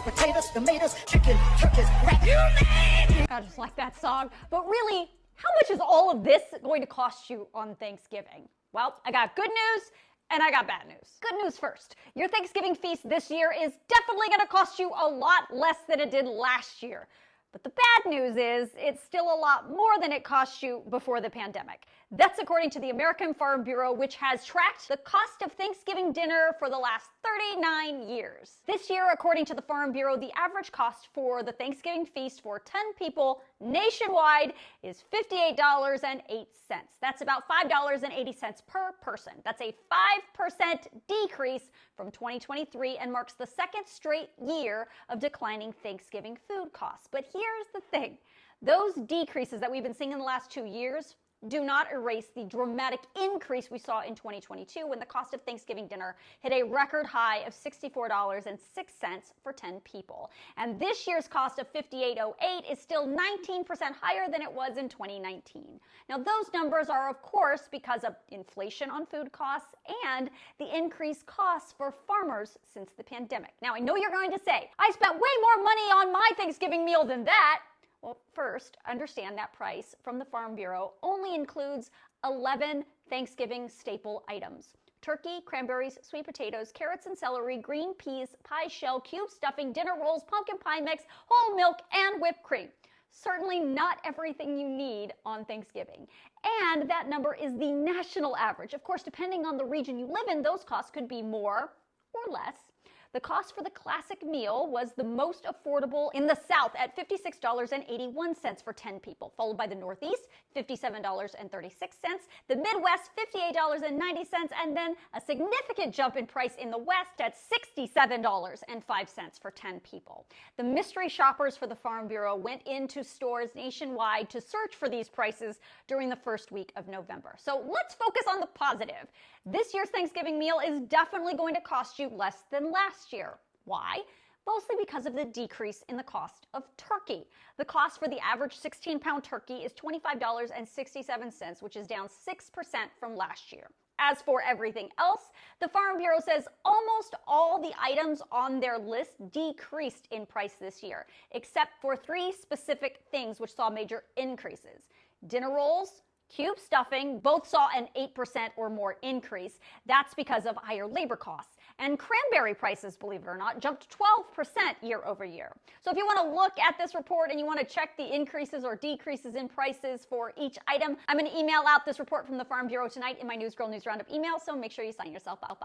potatoes, tomatoes, chicken, turkeys, rat. You name it! I just like that song. But really, how much is all of this going to cost you on Thanksgiving? Well, I got good news and I got bad news. Good news first. Your Thanksgiving feast this year is definitely going to cost you a lot less than it did last year. But the bad news is it's still a lot more than it cost you before the pandemic. That's according to the American Farm Bureau, which has tracked the cost of Thanksgiving dinner for the last 39 years. This year, according to the Farm Bureau, the average cost for the Thanksgiving feast for 10 people nationwide is $58.08. That's about $5.80 per person. That's a 5% decrease from 2023 and marks the second straight year of declining Thanksgiving food costs. But here's the thing. Those decreases that we've been seeing in the last 2 years do not erase the dramatic increase we saw in 2022 when the cost of Thanksgiving dinner hit a record high of $64.06 for 10 people. And this year's cost of $58.08 is still 19% higher than it was in 2019. Now, those numbers are, of course, because of inflation on food costs and the increased costs for farmers since the pandemic. Now, I know you're going to say, I spent way more money on my Thanksgiving meal than that. Well, first, understand that price from the Farm Bureau only includes 11 Thanksgiving staple items: turkey, cranberries, sweet potatoes, carrots and celery, green peas, pie shell, cube stuffing, dinner rolls, pumpkin pie mix, whole milk, and whipped cream. Certainly not everything you need on Thanksgiving. And that number is the national average. Of course, depending on the region you live in, those costs could be more or less. The cost for the classic meal was the most affordable in the South at $56.81 for 10 people, followed by the Northeast, $57.36, the Midwest, $58.90, and then a significant jump in price in the West at $67.05 for 10 people. The mystery shoppers for the Farm Bureau went into stores nationwide to search for these prices during the first week of November. So let's focus on the positive. This year's Thanksgiving meal is definitely going to cost you less than last year. Why? Mostly because of the decrease in the cost of turkey. The cost for the average 16-pound turkey is $25.67, which is down 6% from last year. As for everything else, the Farm Bureau says almost all the items on their list decreased in price this year, except for 3 specific things which saw major increases. Dinner rolls, cube stuffing, both saw an 8% or more increase. That's because of higher labor costs. And cranberry prices, believe it or not, jumped 12% year over year. So if you want to look at this report and you want to check the increases or decreases in prices for each item, I'm going to email out this report from the Farm Bureau tonight in my News Girl News Roundup email, so make sure you sign yourself up.